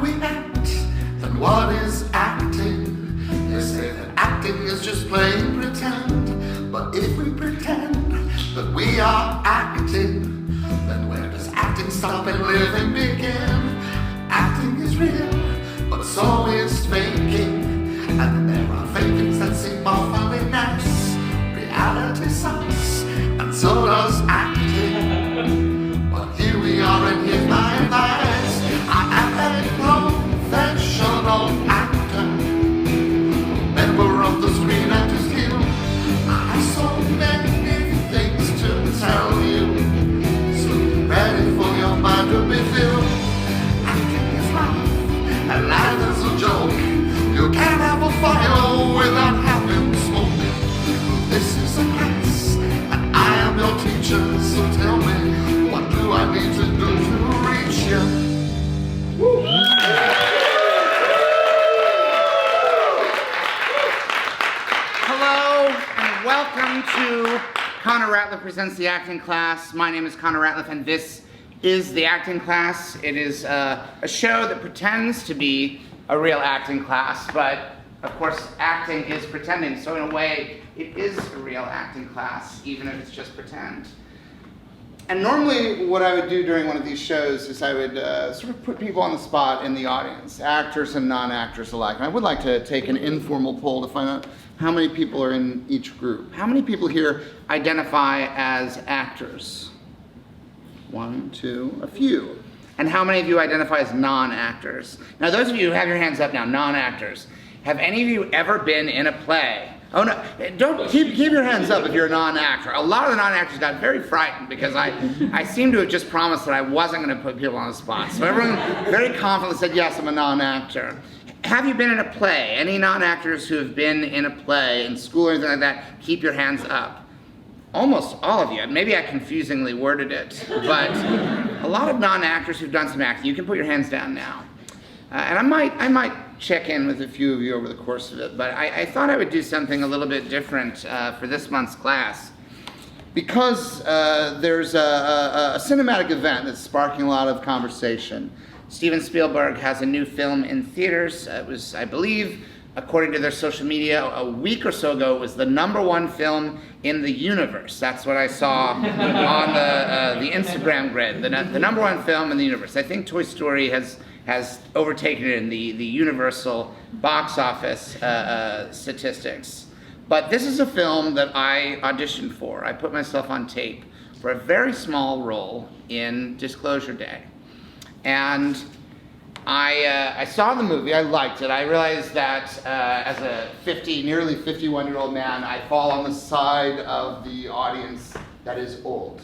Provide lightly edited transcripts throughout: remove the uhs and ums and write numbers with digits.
we act, then what is acting? They say that acting is just plain pretend. But if we pretend that we are acting, then where does acting stop and living begin? Acting is real, but so is faking. And there are fakings that seem more funny nice. Reality sucks, and so does acting. But here we are, and here's my advice. I am a professional actor, member of the Screen Actors Guild. I have so many things to tell you, so be ready for your mind to be filled. Acting is life, and life is a joke. You can't have a fire without having smoke. This is a class, and I am your teacher, so tell me, what do I need to do to reach you? Woo. Hello, and welcome to Connor Ratliff Presents the Acting Class. My name is Connor Ratliff, and this is the acting class. It is a show that pretends to be a real acting class, but of course acting is pretending, so in a way it is a real acting class, even if it's just pretend. And normally what I would do during one of these shows is I would sort of put people on the spot in the audience, actors and non-actors alike. And I would like to take an informal poll to find out how many people are in each group. How many people here identify as actors? One, two, a few. And how many of you identify as non-actors? Now those of you who have your hands up now, non-actors, have any of you ever been in a play? Oh no, don't keep your hands up if you're a non-actor. A lot of the non-actors got very frightened because I seem to have just promised that I wasn't going to put people on the spot. So everyone very confidently said, yes, I'm a non-actor. Have you been in a play? Any non-actors who have been in a play in school or anything like that, keep your hands up. Almost all of you. Maybe I confusingly worded it, but a lot of non-actors who've done some acting, you can put your hands down now. And I might check in with a few of you over the course of it, but I thought I would do something a little bit different for this month's class. Because there's a cinematic event that's sparking a lot of conversation. Steven Spielberg has a new film in theaters. It was, I believe, according to their social media, a week or so ago, it was the #1 film in the universe. That's what I saw on the Instagram grid, the #1 film in the universe. I think Toy Story has overtaken it in the universal box office statistics. But this is a film that I auditioned for. I put myself on tape for a very small role in Disclosure Day. And I saw the movie, I liked it. I realized that as a nearly 51-year-old man, I fall on the side of the audience that is old.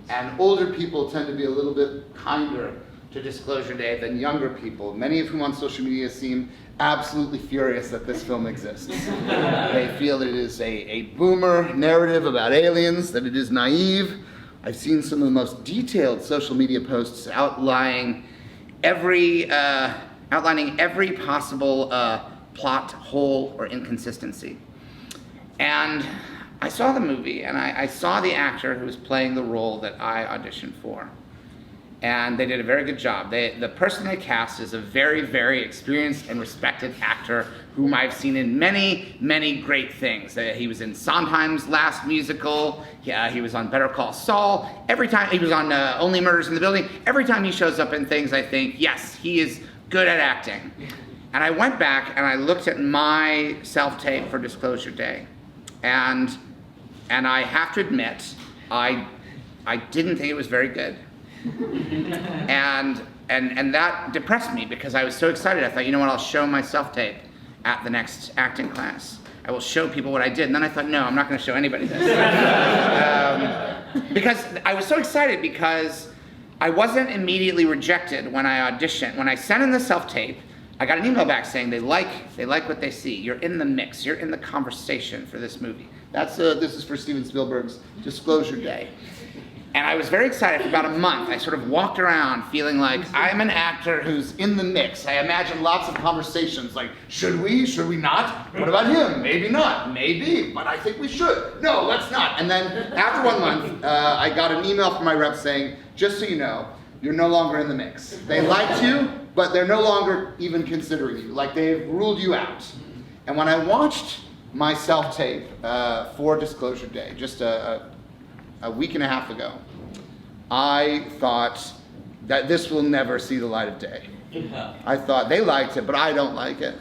And older people tend to be a little bit kinder to Disclosure Day than younger people, many of whom on social media seem absolutely furious that this film exists. They feel that it is a boomer narrative about aliens, that it is naive. I've seen some of the most detailed social media posts outlining every possible plot hole or inconsistency. And I saw the movie, and I saw the actor who was playing the role that I auditioned for. And they did a very good job. The person they cast is a very, very experienced and respected actor whom I've seen in many, many great things. He was in Sondheim's last musical. He was on Better Call Saul. Every time he was on Only Murders in the Building. Every time he shows up in things, I think, yes, he is good at acting. And I went back and I looked at my self-tape for Disclosure Day. And I have to admit, I didn't think it was very good. And that depressed me because I was so excited. I thought, you know what, I'll show my self-tape at the next acting class. I will show people what I did. And then I thought, no, I'm not going to show anybody this. Because I was so excited because I wasn't immediately rejected when I auditioned. When I sent in the self-tape, I got an email back saying they like what they see. You're in the mix. You're in the conversation for this movie. This is for Steven Spielberg's Disclosure Day. And I was very excited for about a month. I sort of walked around feeling like I'm an actor who's in the mix. I imagined lots of conversations like, should we not? What about him? Maybe not. Maybe, but I think we should. No, let's not. And then after 1 month, I got an email from my rep saying, just so you know, you're no longer in the mix. They liked you, but they're no longer even considering you. Like, they've ruled you out. And when I watched my self-tape for Disclosure Day, just a week and a half ago, I thought that this will never see the light of day. I thought they liked it, but I don't like it.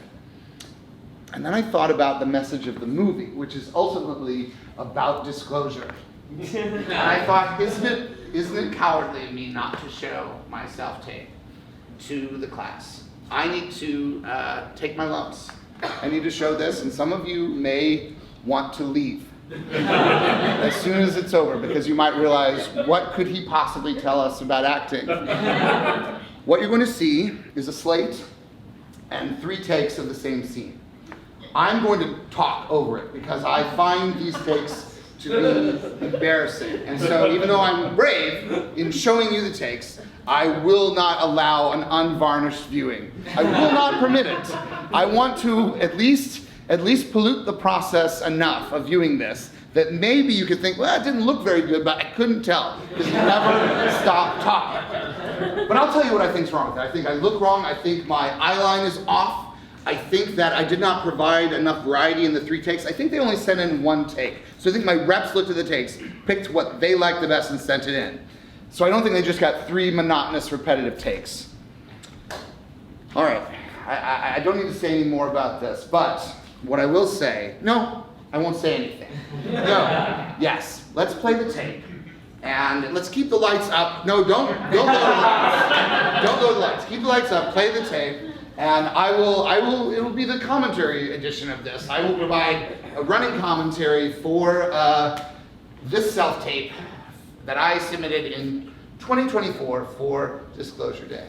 And then I thought about the message of the movie, which is ultimately about disclosure. And I thought, isn't it cowardly of me not to show my self-tape to the class? I need to take my lumps. I need to show this, and some of you may want to leave as soon as it's over, because you might realize, what could he possibly tell us about acting? What you're going to see is a slate and 3 takes of the same scene. I'm going to talk over it because I find these takes to be embarrassing. And so even though I'm brave in showing you the takes, I will not allow an unvarnished viewing. I will not permit it. I want to at least pollute the process enough of viewing this that maybe you could think, well, it didn't look very good, but I couldn't tell because you never stopped talking. But I'll tell you what I think's wrong with it. I think I look wrong. I think my eye line is off. I think that I did not provide enough variety in the 3 takes. I think they only sent in 1 take. So I think my reps looked at the takes, picked what they liked the best and sent it in. So I don't think they just got 3 monotonous, repetitive takes. All right, I don't need to say any more about this, but what I will say, no, I won't say anything. No, yes, let's play the tape. And let's keep the lights up. No, don't go to the lights. Don't go to the lights. Keep the lights up, play the tape. And it will be the commentary edition of this. I will provide a running commentary for this self-tape that I submitted in 2024 for Disclosure Day.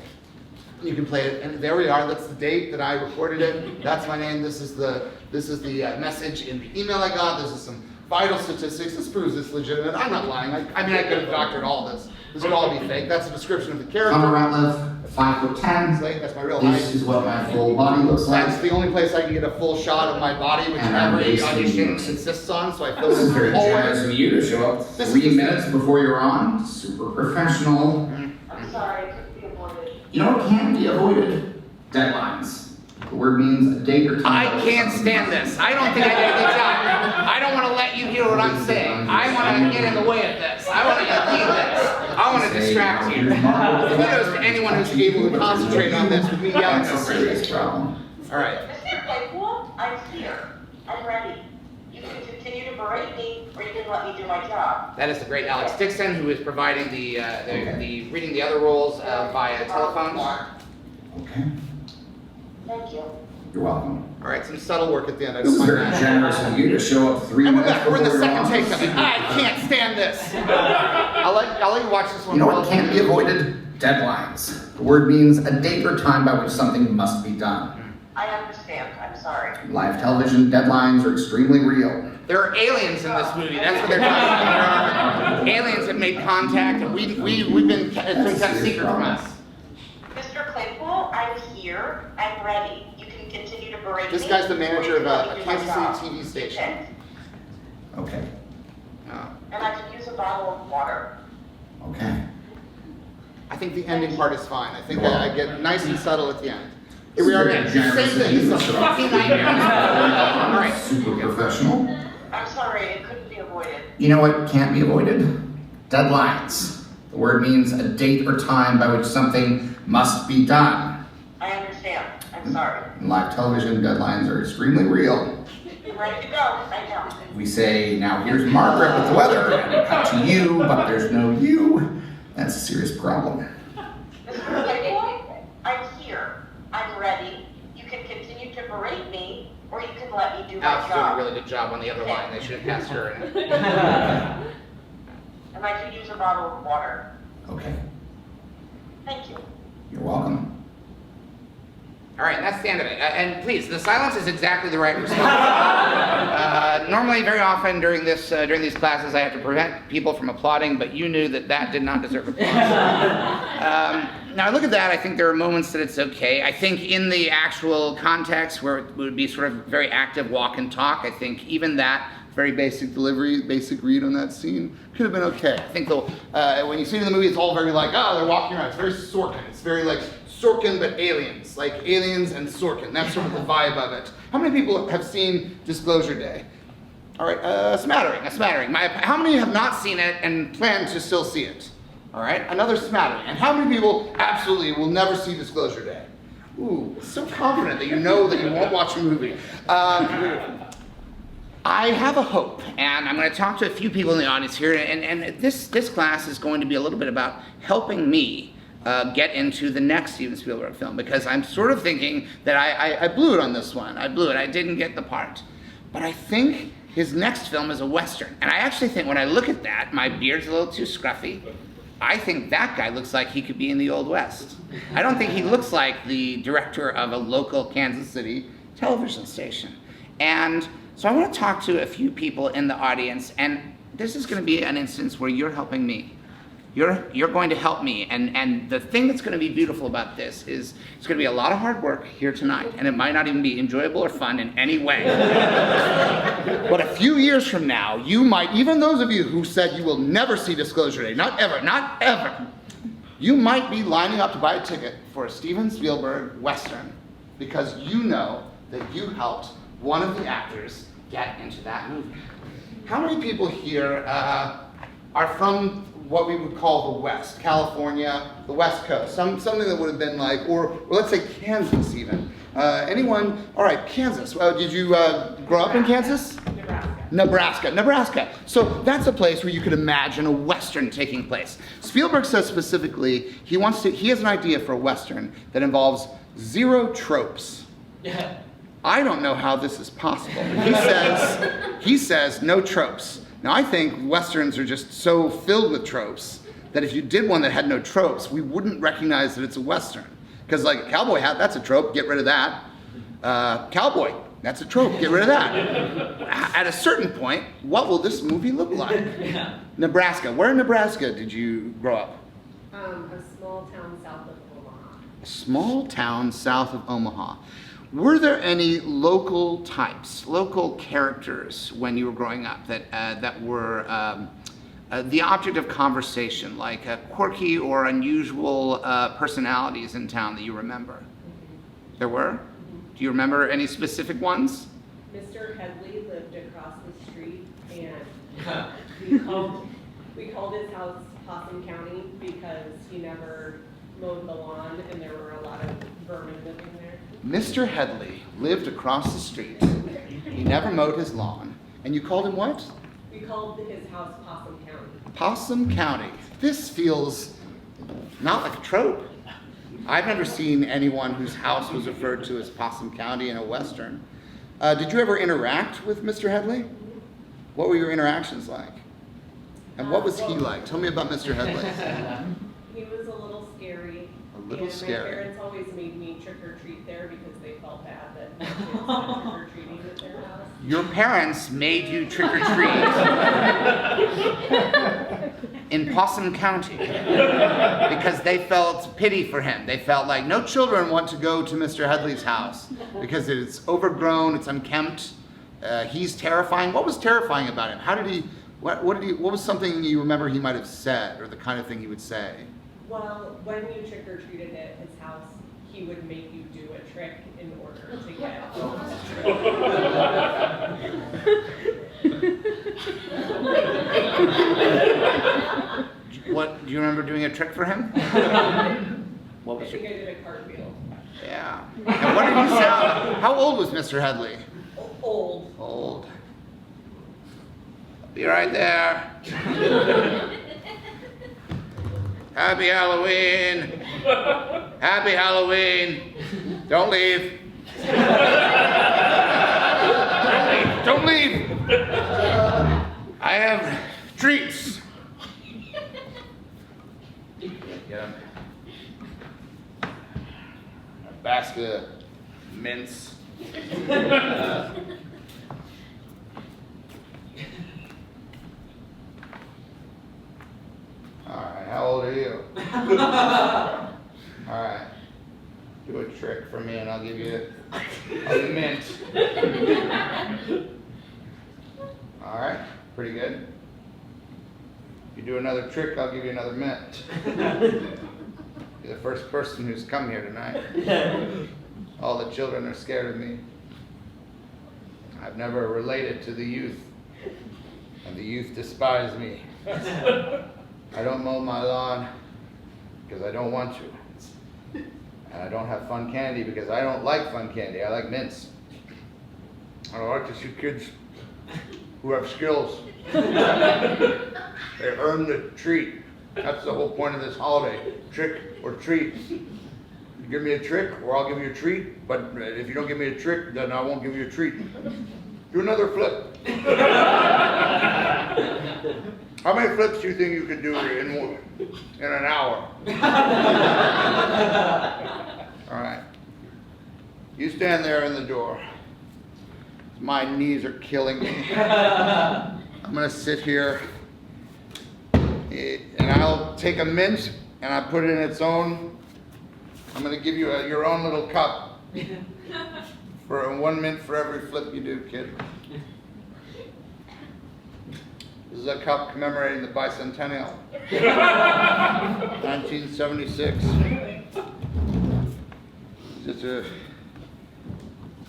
You can play it, and there we are. That's the date that I recorded it. That's my name. This is the message in the email I got. This is some vital statistics. This proves it's legitimate. I'm not lying. I mean, I could have doctored all this. This would all be fake. That's a description of the character. I'm Ratliff, 5'10". That's my real height. This is what my full body looks like. That's the only place I can get a full shot of my body, which And I'm every based in audition New York City. insists on, so I This is feel very generous always. of you to show up This 3 is- minutes before you're on. Super professional. I'm sorry, it couldn't be avoided. You know what can't be avoided? Deadlines. The word means a date or I time. can't stand this. I don't think I did a good job. I don't want to let you hear what I'm saying. I want to get in the way of this. I want to impede this. I want to distract you. Kudos to anyone who's able to concentrate on this with me yelling That's a over serious it. problem. All right. Mr. Claypool, I'm here. I'm ready. You can continue to berate me, or you can let me do my job. That is the great Alex Dixon, who is providing the reading the other roles via telephone. All Okay. Thank you. You're welcome. right, some subtle work at the end. I This don't is mind very that. generous of you to show up 3 And we're minutes back. We're in the before you're second on. take of it. I can't stand this. I'll let you watch this one. You know what can't be avoided? Deadlines. The word means a date or time by which something must be done. I understand. I'm sorry. Live television deadlines are extremely real. There are aliens in this movie. That's what they're talking about. There are aliens that made contact, and we've been it's been kept secret from us. Mr. Claypool, I'm here. I'm ready. You can continue to berate me. This guy's the manager or of you can a let me do my Kansas job. City TV station. Okay. And I can use a bottle of water. Okay. I think the ending part is fine. I think I get nice and subtle at the end. Here we are Very again. generous Same of thing. you It's to a show up fucking 3 nightmare. minutes before you're on. All right. Super professional. I'm sorry, it couldn't be avoided. You know what can't be avoided? Deadlines. The word means a date or time by which something must be done. I understand. I'm sorry. In live television, deadlines are extremely real. I'm ready to go right now. We say, now here's Margaret with the weather, and we cut to you, but there's no you. That's a serious problem. Mr. Claypool, I'm here. I'm ready. You can continue to berate me, or you can let me do my Alex is doing a job. really good job on the other line. They should have passed her in. And I can use a bottle of water. Okay, Thank you. you're welcome. All right, that's the end of it. And please, the silence is exactly the right response. Normally, very often during these classes, I have to prevent people from applauding, but you knew that did not deserve applause. Now, I look at that, I think there are moments that it's okay. I think in the actual context where it would be sort of very active walk and talk, I think even that very basic delivery, basic read on that scene. Could have been okay. I think when you see it in the movie, it's all very like, oh, they're walking around. It's very Sorkin. It's very like Sorkin but aliens, like aliens and Sorkin. That's sort of the vibe of it. How many people have seen Disclosure Day? All right, a smattering. How many have not seen it and plan to still see it? All right, another smattering. And how many people absolutely will never see Disclosure Day? Ooh, so confident that you know that you won't watch a movie. I have a hope, and I'm going to talk to a few people in the audience here, and this class is going to be a little bit about helping me get into the next Steven Spielberg film, because I'm sort of thinking that I blew it on this one. I blew it. I didn't get the part. But I think his next film is a Western, and I actually think when I look at that, my beard's a little too scruffy. I think that guy looks like he could be in the Old West. I don't think he looks like the director of a local Kansas City television station. And so I want to talk to a few people in the audience, and this is going to be an instance where you're helping me. You're going to help me, and the thing that's going to be beautiful about this is it's going to be a lot of hard work here tonight, and it might not even be enjoyable or fun in any way. But a few years from now, you might, even those of you who said you will never see Disclosure Day, not ever, you might be lining up to buy a ticket for a Steven Spielberg Western because you know that you helped one of the actors get into that movie. How many people here are from what we would call the West, California, the West Coast, something that would have been like, or let's say Kansas even. Anyone? All right, Kansas. Did you grow up in Kansas? Nebraska. So that's a place where you could imagine a Western taking place. Spielberg says specifically he has an idea for a Western that involves 0 tropes. Yeah. I don't know how this is possible. He says no tropes. Now, I think Westerns are just so filled with tropes that if you did one that had no tropes, we wouldn't recognize that it's a Western. Because like a cowboy hat, that's a trope, get rid of that. Cowboy, that's a trope, get rid of that. At a certain point, what will this movie look like? Yeah. Nebraska, where in Nebraska did you grow up? A small town south of Omaha. A small town south of Omaha. Were there any local types, local characters when you were growing up that were the object of conversation, like quirky or unusual personalities in town that you remember? There were? Do you remember any specific ones? Mr. Headley lived across the street, and we called his house Possum County because he never mowed the lawn and there were a lot of vermin living there. Mr. Headley lived across the street. He never mowed his lawn. And you called him what? We called his house Possum County. Possum County. This feels not like a trope. I've never seen anyone whose house was referred to as Possum County in a Western. Did you ever interact with Mr. Headley? What were your interactions like? And what was he like? Tell me about Mr. Headley. He was a little scary. A little scary. My parents always made me trick or treat there because they felt bad that my kids went trick or treating at their house. Your parents made you trick or treat in Possum County because they felt pity for him. They felt like no children want to go to Mr. Headley's house because it's overgrown, it's unkempt, he's terrifying. What was terrifying about him? How did he? What was something you remember he might have said, or the kind of thing he would say? Well, when you trick or treated at his house, he would make you do a trick in order to get What do you remember doing a trick for him? What was I think I did a cartwheel. Yeah. And what did he sound? How old was Mr. Headley? Old. Old. Be right there. Happy Halloween. Happy Halloween. Don't leave. Don't leave. I have treats. Get him. A basket of mints. All right, how old are you? All right, do a trick for me and I'll give you a mint. All right, pretty good. If you do another trick, I'll give you another mint. You're the first person who's come here tonight. All the children are scared of me. I've never related to the youth, and the youth despise me. I don't mow my lawn because I don't want to. And I don't have fun candy because I don't like fun candy. I like mints. I don't like to see kids who have skills. They earn the treat. That's the whole point of this holiday. Trick or treat. You give me a trick or I'll give you a treat, but if you don't give me a trick, then I won't give you a treat. Do another flip. How many flips do you think you could do in an hour? All right. You stand there in the door. My knees are killing me. I'm gonna sit here and I'll take a mint and I put it in its own. I'm gonna give you your own little cup for 1 mint for every flip you do, kid. This is a cup commemorating the bicentennial, 1976.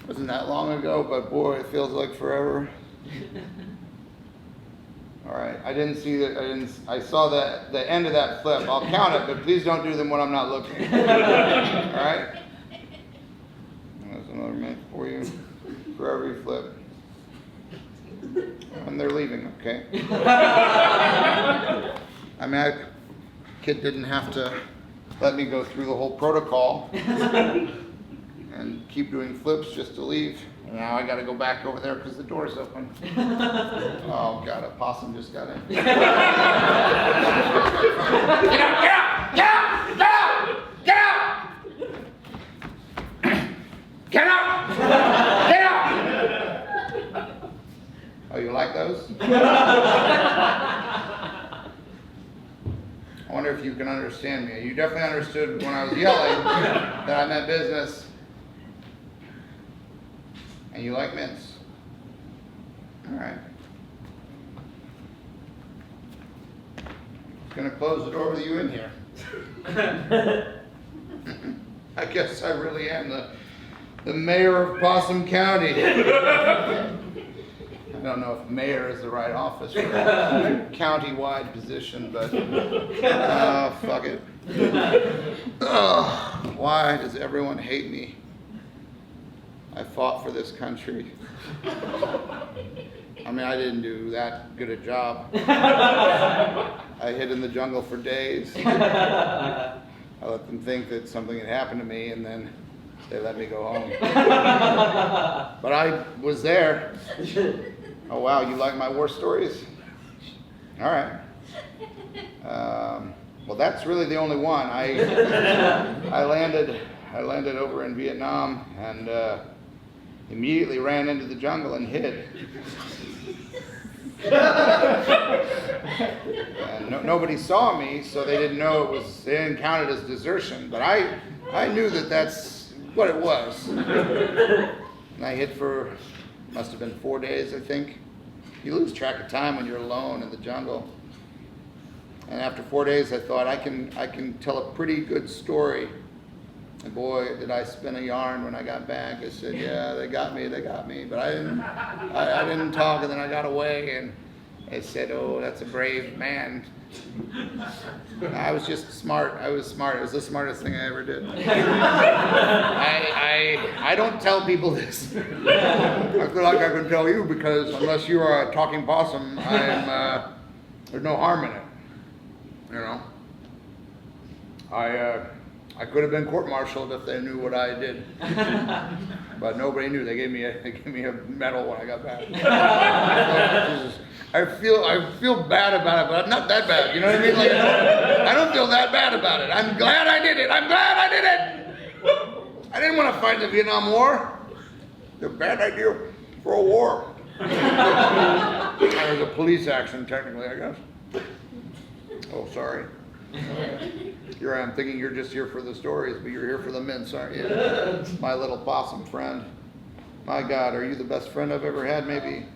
Wasn't that long ago, but boy, it feels like forever. All right, I didn't see that. I saw the end of that flip. I'll count it, but please don't do them when I'm not looking. All right. There's another mint for you for every flip. And they're leaving, okay? I mean, kid didn't have to let me go through the whole protocol and keep doing flips just to leave. And now I got to go back over there because the door's open. Oh God, a possum just got in. Get out! Get out! Get out! Get out! Get out! Get out! Oh, you like those? I wonder if you can understand me. You definitely understood when I was yelling that I meant business. And you like mints. All right. I'm gonna close the door with you in here. I guess I really am the mayor of Possum County. I don't know if mayor is the right office for a county-wide position, but fuck it. Ugh, why does everyone hate me? I fought for this country. I mean, I didn't do that good a job. I hid in the jungle for days. I let them think that something had happened to me, and then they let me go home. But I was there. Oh wow, you like my war stories? All right. Well, that's really the only one. I landed over in Vietnam and immediately ran into the jungle and hid. And nobody saw me, so they didn't know they didn't count it as desertion. But I knew that that's what it was. And I hid for, must have been 4 days, I think. You lose track of time when you're alone in the jungle. And after 4 days, I thought I can tell a pretty good story. And boy, did I spin a yarn when I got back. I said, yeah, they got me. But I didn't talk, and then I got away, and they said, oh, that's a brave man. I was just smart. I was smart. It was the smartest thing I ever did. I don't tell people this. I feel like I can tell you because unless you are a talking possum, there's no harm in it. You know, I could have been court-martialed if they knew what I did, but nobody knew. They gave me a medal when I got back. I feel bad about it, but I'm not that bad. You know what I mean? Like, I don't feel that bad about it. I'm glad I did it. I didn't want to fight the Vietnam War. It's a bad idea for a war. It was a police action, technically, I guess. Oh, sorry. Here I am thinking you're just here for the stories, but you're here for the mints, aren't you? My little possum friend. My God, are you the best friend I've ever had, maybe?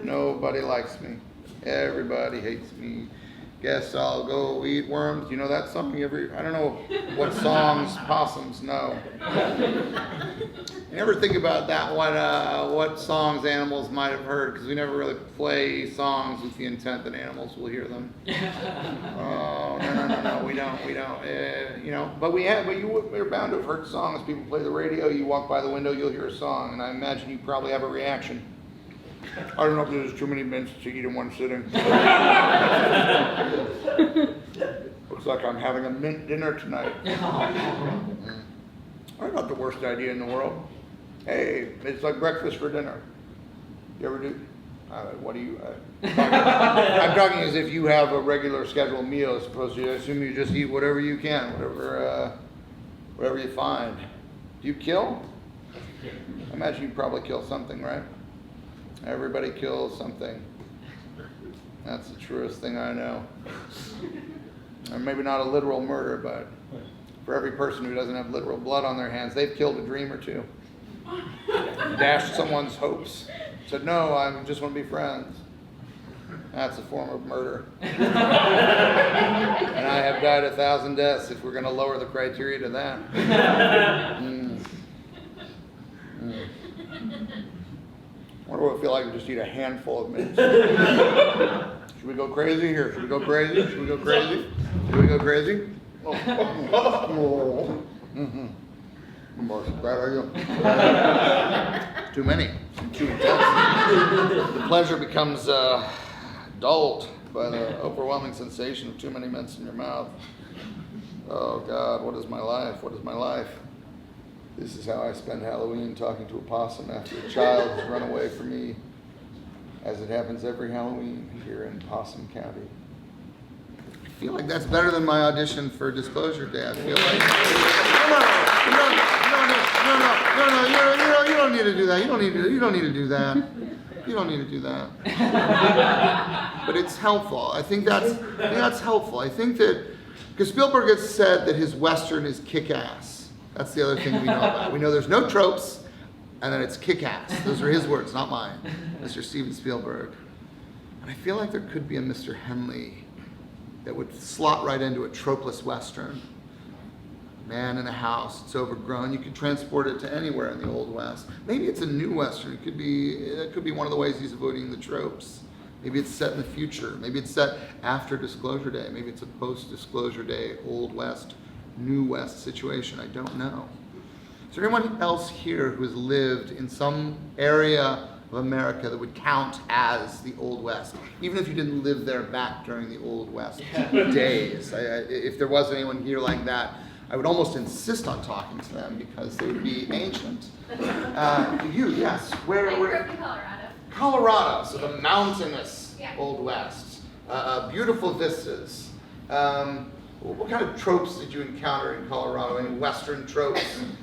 Nobody likes me. Everybody hates me. Guess I'll go eat worms. You know that song? I don't know what songs possums know. You never think about that, what songs animals might have heard, because we never really play songs with the intent that animals will hear them. Oh, no, we don't. But we're bound to have heard songs. People play the radio, you walk by the window, you'll hear a song, and I imagine you probably have a reaction. I don't know if there's too mry mints to eat in one sitting. Looks like I'm having a mint dinner tonight. I got the worst idea in the world. Hey, it's like breakfast for dinner. You ever do? What do you? I'm talking as if you have a regular scheduled meal, as opposed to, I assume you just eat whatever you can, whatever you find. Do you kill? I imagine you probably kill something, right? Everybody kills something. That's the truest thing I know. Or maybe not a literal murder, but for every person who doesn't have literal blood on their hands, they've killed a dream or two. Dashed someone's hopes. Said, no, I just want to be friends. That's a form of murder. And I have died 1,000 deaths if we're going to lower the criteria to that. What do I feel like? Just eat a handful of mints. Should we go crazy here? Should we go crazy? Should we go crazy? Should we go crazy? Bad are you? Too many. Too intense. The pleasure becomes dulled by the overwhelming sensation of too many mints in your mouth. Oh God, what is my life? What is my life? This is how I spend Halloween, talking to a possum after a child has run away from me, as it happens every Halloween here in Possum County. I feel like that's better than my audition for Disclosure Day. I feel like you don't need to do that. You don't need to do that. You don't need to do that. But it's helpful. I think that's helpful. I think that because Spielberg has said that his Western is kick-ass. That's the other thing we know about. We know there's no tropes, and then it's kick-ass. Those are his words, not mine. Mr. Steven Spielberg. And I feel like there could be a Mr. Henley that would slot right into a tropeless Western. Man in a house, it's overgrown. You could transport it to anywhere in the Old West. Maybe it's a new Western. It could be one of the ways he's avoiding the tropes. Maybe it's set in the future. Maybe it's set after Disclosure Day. Maybe it's a post-Disclosure Day, Old West, New West situation. I don't know. Is there anyone else here who has lived in some area of America that would count as the Old West, even if you didn't live there back during the Old West days? If there was anyone here like that, I would almost insist on talking to them because they would be ancient. Yes. Where? I grew up in Colorado. Colorado, so the mountainous Yeah. Old West. Beautiful vistas. What kind of tropes did you encounter in Colorado? Any Western tropes?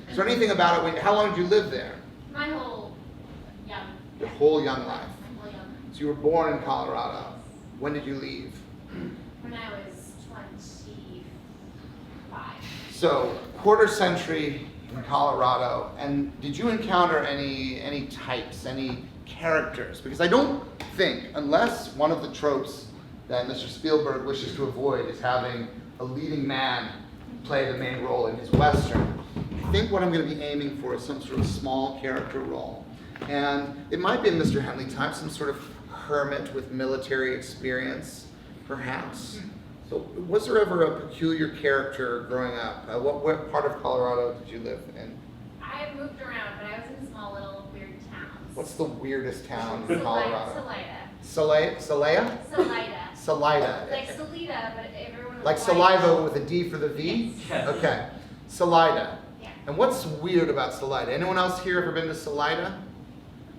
Is there anything about it? How long did you live there? My whole young. Your whole young life. My whole young. So you were born in Colorado. When did you leave? When I was 25. So quarter century in Colorado. And did you encounter any types, any characters? Because I don't think, unless one of the tropes that Mr. Spielberg wishes to avoid is having a leading man play the main role in his Western, I think what I'm going to be aiming for is some sort of small character role. And it might be a Mr. Henley type, some sort of hermit with military experience, perhaps. So was there ever a peculiar character growing up? What part of Colorado did you live in? I moved around, but I was in small little weird towns. What's the weirdest town in Colorado? Salida. Salida? Salida. Like Salida, but everyone was Like white. saliva with a D for the V? Yes. Okay. Salida. Yeah. And what's weird about Salida? Anyone else here ever been to Salida?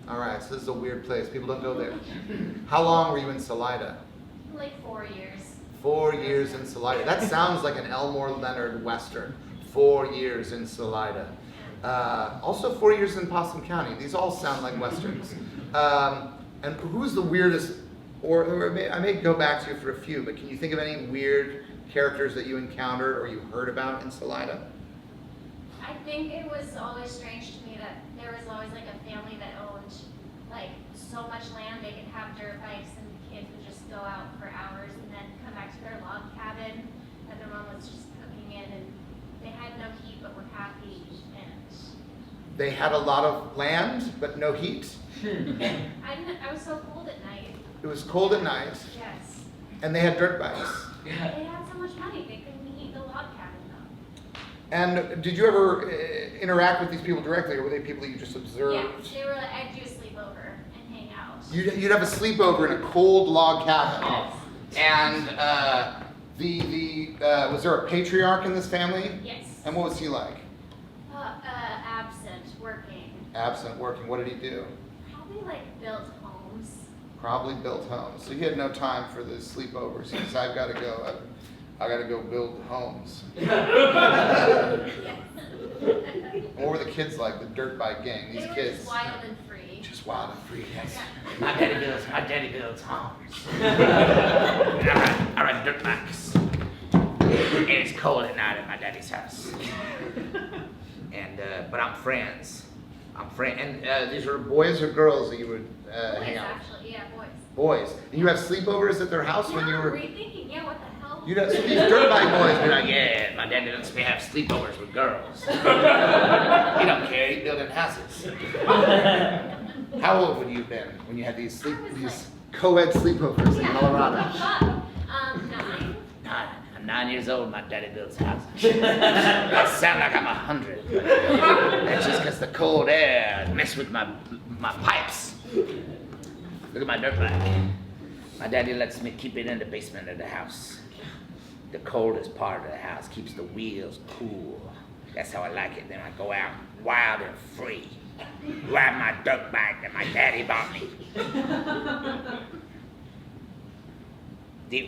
All right, so this is a weird place. People don't go there. How long were you in Salida? Like 4 years. 4 years in Salida. That sounds like an Elmore Leonard Western. 4 years in Salida. Also 4 years in Possum County. These all sound like Westerns. And who's the weirdest, or I may go back to you for a few, but can you think of any weird characters that you encountered or you heard about in Salida? I think it was always strange to me that there was always like a family that owned like so much land they could have dirt bikes and the kids would just go out for hours and then come back to their log cabin that their mom was just cooking in, and they had no heat but were happy. And They had a lot of land, but no heat. I was so cold at night. It was cold at night, Yes. and they had dirt bikes. They had so much money they couldn't heat the log cabin though. And did you ever interact with these people directly, or were they people you just observed? Yeah, they were like, I'd do a sleepover and hang out. You'd have a sleepover in a cold log cabin. Yes. And was there a patriarch in this family? Yes. And what was he like? Absent, working. Absent, working. What did he do? Probably like built homes. Probably built homes. So he had no time for the sleepovers. He said, I've got to go. I got to go build homes. What were the kids like? The dirt bike gang. These They were kids. just wild and free. Just wild and free. Yes. Yeah. My daddy builds homes. I ride dirt bikes. And it's cold at night at my daddy's house. And, but I'm friends. And These were boys or girls that you would Boys, hang out with? actually, yeah, boys. Boys. And you have sleepovers at their house when you were. Rethinking, yeah, what the hell? You know, so these dirt bike boys be were like, like, yeah, my daddy lets me have sleepovers with girls. He don't care, he's building houses. how old would you have been when you had these I was co-ed sleepovers in Yeah. Colorado? 9. I'm 9 years old, my daddy builds houses. I sound like I'm 100. That's just because the cold air messed with my pipes. Look at my dirt bike. My daddy lets me keep it in the basement of the house. The coldest part of the house keeps the wheels cool. That's how I like it. Then I go out wild and free. Ride my dirt bike that my daddy bought me.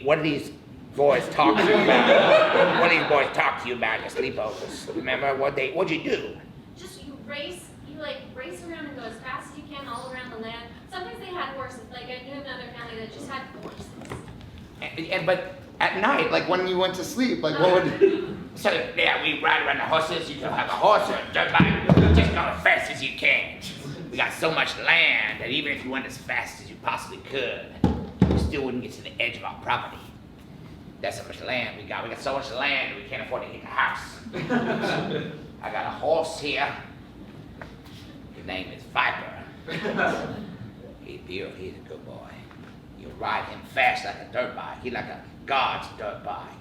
What do these boys talk to you about? What do these boys talk to you about in the sleepovers? Remember what'd you do? Just you race around and go as fast as you can all around the land. Sometimes they had horses. Like I knew another family that just had horses. But at night, like when you went to sleep, like what would? So yeah, we ride around the horses. You can have a horse or a dirt bike. Just go as fast as you can. We got so much land that even if you went as fast as you possibly could, you still wouldn't get to the edge of our property. That's how much land we got. We got so much land we can't afford to get a house. I got a horse here. His name is Viper. He's beautiful. He's a good boy. You ride him fast like a dirt bike. He's like a God's dirt bike.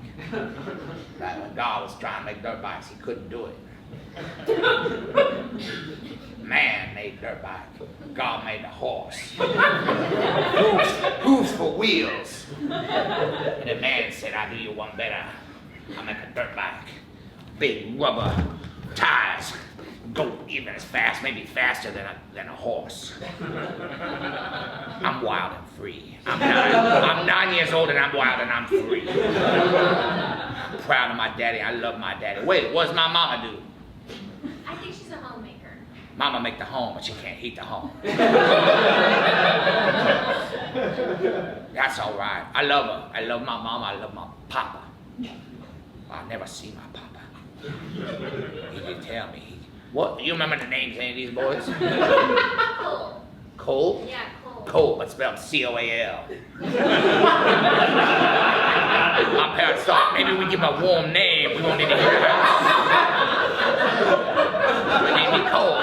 Like when God was trying to make dirt bikes, he couldn't do it. Man made dirt bike. God made the horse. Hooves for wheels. And the man said, I'll do you one better. I'll make a dirt bike. Big rubber tires. Go even as fast, maybe faster than a horse. I'm wild and free. I'm 9 years old and I'm wild and I'm free. I'm proud of my daddy. I love my daddy. Wait, what does my mama do? I think she's a homemaker. Mama make the home, but she can't heat the home. That's all right. I love her. I love my mama. I love my papa. I never see my papa. He did tell me. What? You remember the names of any of these boys? Cole. Cole? Yeah, Cole. Cole, but spelled C-O-A-L. My parents thought maybe we give him a warm name. We won't need to hear it. They named me Cole.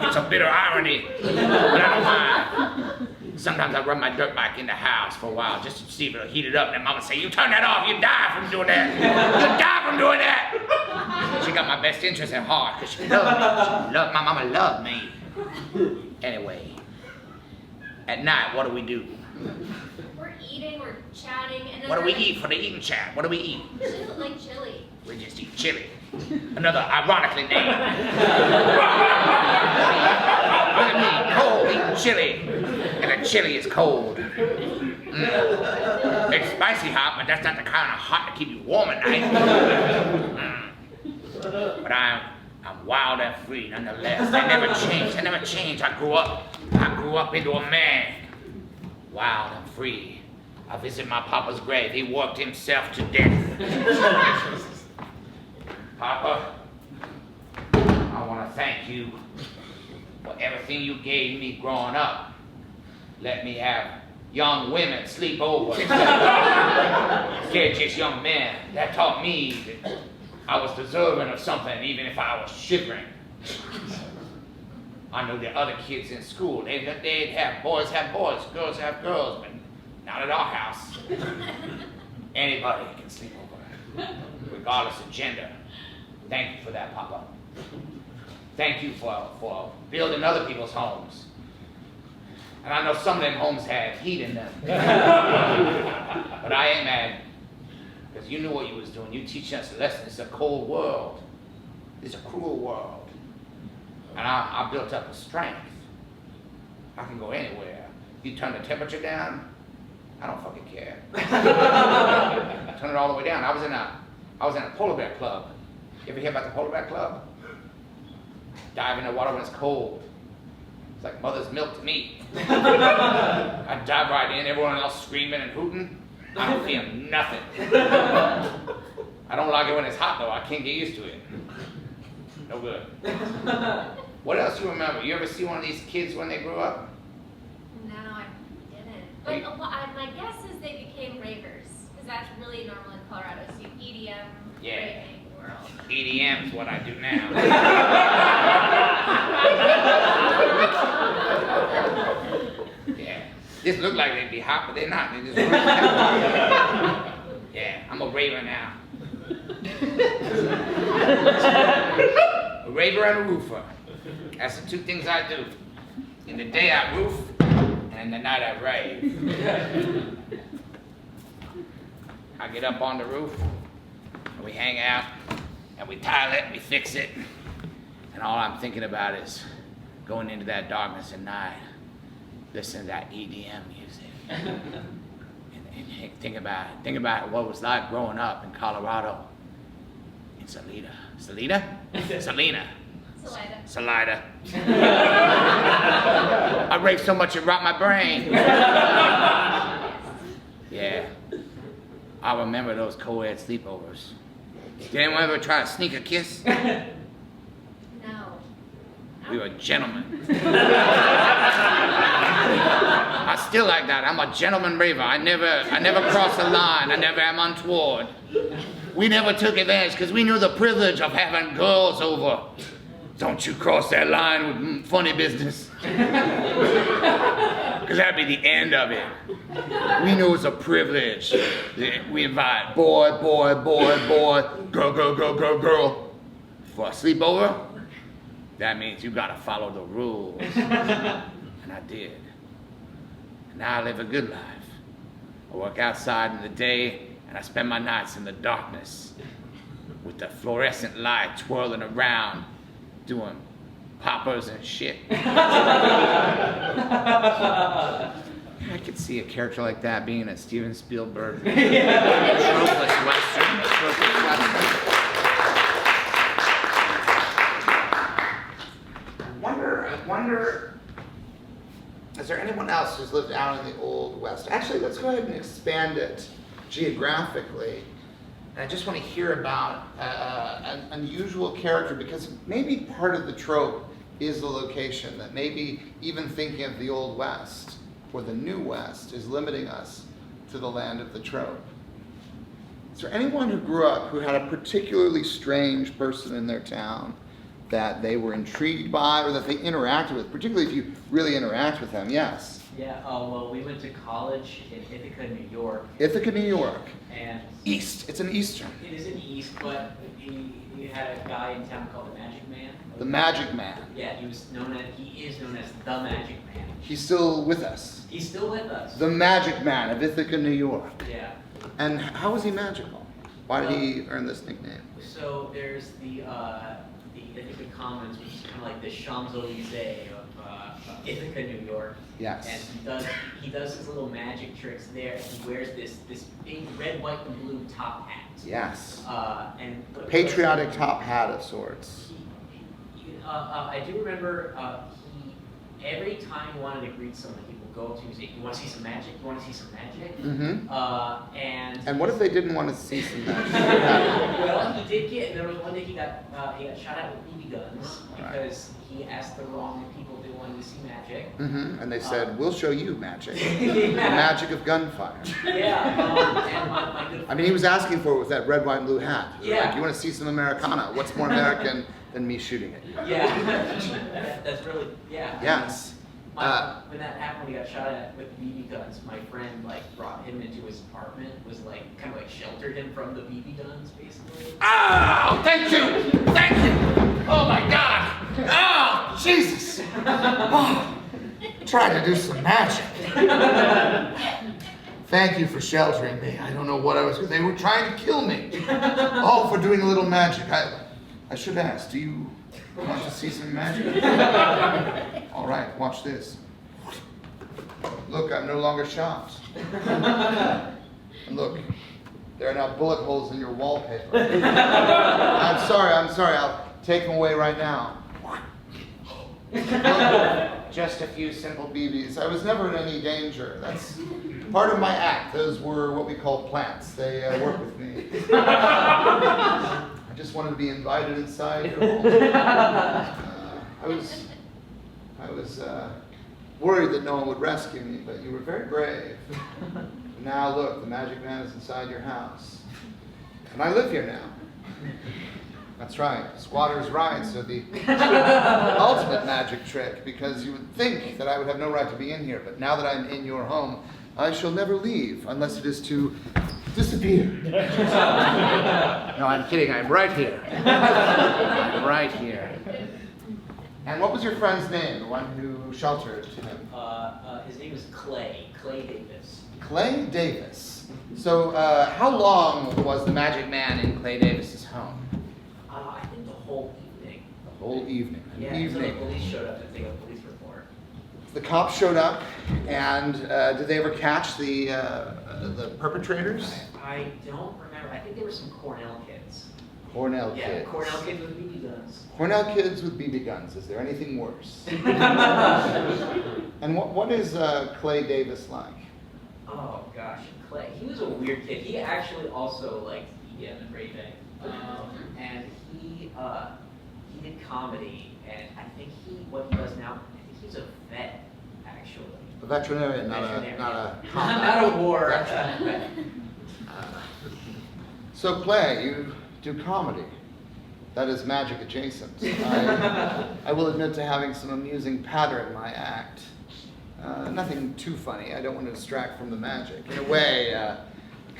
It's a bitter irony, but I don't mind. Sometimes I run my dirt bike in the house for a while just to see if it'll heat it up. And then Mama say, you turn that off, you die from doing that. You die from doing that. She got my best interest at heart because she loved me. My mama loved me. Anyway, at night, what do we do? We're eating, we're chatting, and What do we eat for the eating chat? What do we eat? Like chili. We just eat chili. Another ironically named. Look at me, cold, eating chili. And the chili is cold. It's spicy hot, but that's not the kind of hot to keep you warm at night. But I'm wild and free nonetheless. I never changed. I grew up into a man. Wild and free. I visit my papa's grave. He worked himself to death. Papa, I want to thank you for everything you gave me growing up. Let me have young women sleep over. Instead, just young men. That taught me that I was deserving of something, even if I was shivering. I know the other kids in school, they'd have boys, girls have girls, but not at our house. Anybody can sleep over, regardless of gender. Thank you for that, Papa. Thank you for building other people's homes. And I know some of them homes had heat in them. But I ain't mad, because you knew what you was doing. You teaching us a lesson. It's a cold world. It's a cruel world. And I built up a strength. I can go anywhere. You turn the temperature down, I don't fucking care. Turn it all the way down. I was in a polar bear club. You ever hear about the polar bear club? Dive in the water when it's cold. It's like mother's milk to me. I dive right in, everyone else screaming and hooting. I don't feel nothing. I don't like it when it's hot though. I can't get used to it. No good. What else you remember? You ever see one of these kids when they grew up? No, I didn't. But my guess is they became ravers, because that's really normal in Colorado. So you EDM, raving world. EDM's what I do now. Yeah. This look like they'd be hot, but they're not. They just run. Yeah, I'm a raver now. A raver and a roofer. That's the two things I do. In the day I roof, and in the night I rave. I get up on the roof, and we hang out, and we tile it, and we fix it. And all I'm thinking about is going into that darkness at night, listening to that EDM music. and think about what it was like growing up in Colorado. In Salida. Salida? Salina. Salida. I raved so much it rocked my brain. Yeah. I remember those co-ed sleepovers. Did anyone ever try to sneak a kiss? No. We were gentlemen. I still like that. I'm a gentleman raver. I never cross the line. I never am untoward. We never took advantage because we knew the privilege of having girls over. Don't you cross that line with funny business. Because that'd be the end of it. We knew it was a privilege. We invite boy, girl. For a sleepover, that means you gotta follow the rules. And I did. And now I live a good life. I work outside in the day, and I spend my nights in the darkness with the fluorescent light twirling around, doing poppers and shit. I could see a character like that being a Steven Spielberg tropeless Western. I wonder, is there anyone else who's lived out in the Old West? Actually, let's go ahead and expand it geographically. And I just want to hear about an unusual character, because maybe part of the trope is the location, that maybe even thinking of the Old West or the New West is limiting us to the land of the trope. Is there anyone who grew up who had a particularly strange person in their town that they were intrigued by or that they interacted with, particularly if you really interact with them? Yes. Yeah, well, we went to college in Ithaca, New York. Ithaca, New York. And East. It's an Eastern. it is in the East, but we had a guy in town called the Magic Man. The Magic Man. Yeah, he is known as the Magic Man. He's still with us. He's still with us. The Magic Man of Ithaca, New York. Yeah. And how was he magical? Why did he earn this nickname? So there's the Ithaca Commons, which is kind of like the Champs-Elysees of Ithaca, New York. Yes. And he does his little magic tricks there. And he wears this big red, white, and blue top hat. Yes. And Patriotic top hat of sorts. I do remember every time he wanted to greet someone, he would go up to him and say, "You want to see some magic? You want to see some magic?" Mm-hmm. And what if they didn't want to see some magic? well, he did get. There was one day he got shot at with BB guns because he asked the wrong people if they wanted to see magic. Mm-hmm. And they said, "We'll show you magic, Yeah. the magic of gunfire." Yeah. And my good. I mean, he was asking for it with that red, white, and blue hat. Yeah. Like, you want to see some Americana? What's more American than me shooting at you? Yeah. That's really yeah. Yes. When that happened, when he got shot at with BB guns, my friend like brought him into his apartment, was like kind of like sheltered him from the BB guns, basically. Oh, thank you! Thank you! Oh my God! Oh, Jesus! Oh, trying to do some magic. Thank you for sheltering me. I don't know what I was. They were trying to kill me. All for doing a little magic. I should ask, do you want to see some magic? All right, watch this. Look, I'm no longer shot. And look, there are now bullet holes in your wallpaper. I'm sorry, I'll take them away right now. Look, just a few simple BBs. I was never in any danger. That's part of my act. Those were what we call plants. They work with me. I just wanted to be invited inside your home. I was worried that no one would rescue me, but you were very brave. Now look, the magic man is inside your house. And I live here now. That's right, squatters' rights are the ultimate magic trick, because you would think that I would have no right to be in here, but now that I'm in your home, I shall never leave unless it is to disappear. No, I'm kidding, I'm right here. I'm right here. And what was your friend's name, the one who sheltered him? His name is Clay Davis. Clay Davis. So, how long was the magic man in Clay Davis's home? I think the whole evening. The whole evening. An Yeah, evening. until the police showed up to take a police report. The cops showed up, and did they ever catch the perpetrators? I don't remember. I think there were some Cornell kids. Cornell Yeah, kids. Cornell kids with BB guns. Cornell kids with BB guns. Is there anything worse? And what is Clay Davis like? Oh gosh, Clay. He was a weird kid. He actually also liked EDM and Brigade. And he did comedy, and I think what he does now, I think he's a vet, actually. A veterinarian, not Not a war. So Clay, you do comedy. That is magic adjacent. I will admit to having some amusing patter in my act. Nothing too funny. I don't want to distract from the magic. In a way,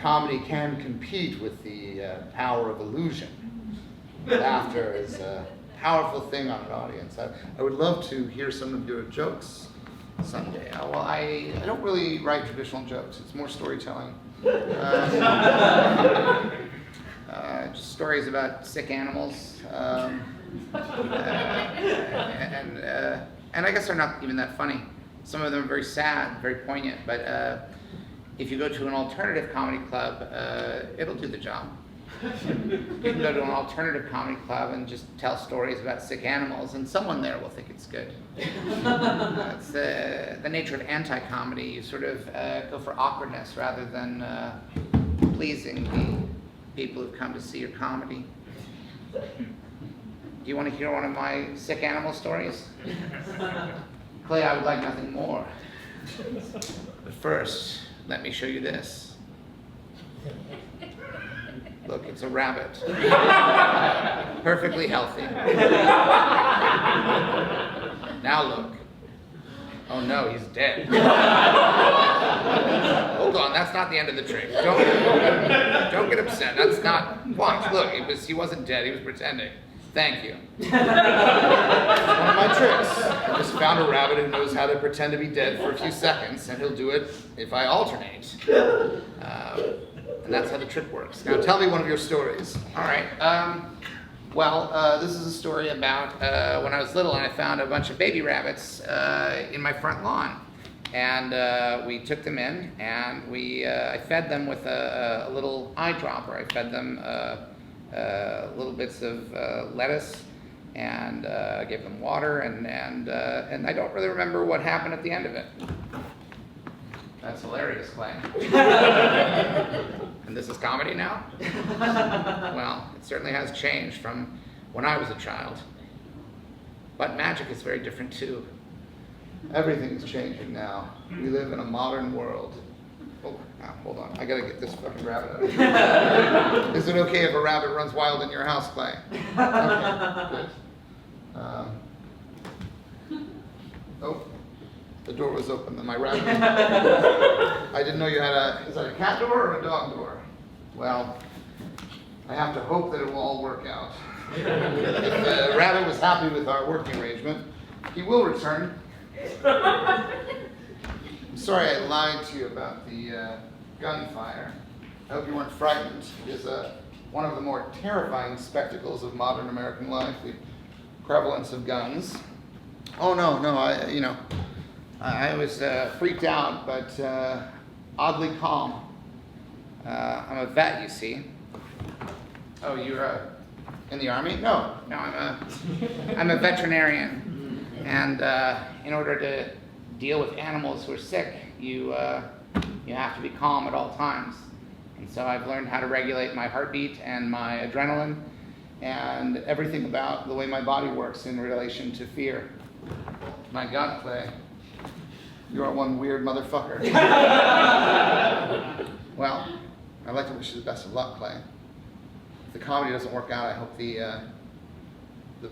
comedy can compete with the power of illusion. Laughter is a powerful thing on an audience. I would love to hear some of your jokes someday. Well, I don't really write traditional jokes. It's more storytelling. Just stories about sick animals. And I guess they're not even that funny. Some of them are very sad, very poignant, but if you go to an alternative comedy club, it'll do the job. You can go to an alternative comedy club and just tell stories about sick animals, and someone there will think it's good. It's the nature of anti-comedy. You sort of go for awkwardness rather than pleasing the people who've come to see your comedy. Do you want to hear one of my sick animal stories? Clay, I would like nothing more. But first, let me show you this. Look, it's a rabbit. Perfectly healthy. Now look. Oh no, he's dead. Hold on, that's not the end of the trick. Don't get upset. That's not. Watch, look, he wasn't dead, he was pretending. Thank you. It's one of my tricks. I just found a rabbit who knows how to pretend to be dead for a few seconds, and he'll do it if I alternate. And that's how the trick works. Now tell me one of your stories. All right. This is a story about when I was little and I found a bunch of baby rabbits in my front lawn. And we took them in and I fed them with a little eyedropper. I fed them little bits of lettuce and gave them water and I don't really remember what happened at the end of it. That's hilarious, Clay. And this is comedy now? Well, it certainly has changed from when I was a child. But magic is very different too. Everything's changing now. We live in a modern world. Oh, hold on. I gotta get this fucking rabbit out of here. Is it okay if a rabbit runs wild in your house, Clay? Okay, good. Oh, the door was open, then my rabbit. I didn't know you had is that a cat door or a dog door? Well, I have to hope that it will all work out. If the rabbit was happy with our working arrangement, he will return. I'm sorry I lied to you about the gunfire. I hope you weren't frightened. It is one of the more terrifying spectacles of modern American life, the prevalence of guns. Oh no, I was freaked out, but oddly calm. I'm a vet, you see. Oh, you're in the Army? No, I'm a veterinarian, and in order to deal with animals who are sick, you have to be calm at all times. And so I've learned how to regulate my heartbeat and my adrenaline and everything about the way my body works in relation to fear. My God, Clay, you are one weird motherfucker. Well, I'd like to wish you the best of luck, Clay. If the comedy doesn't work out, I hope the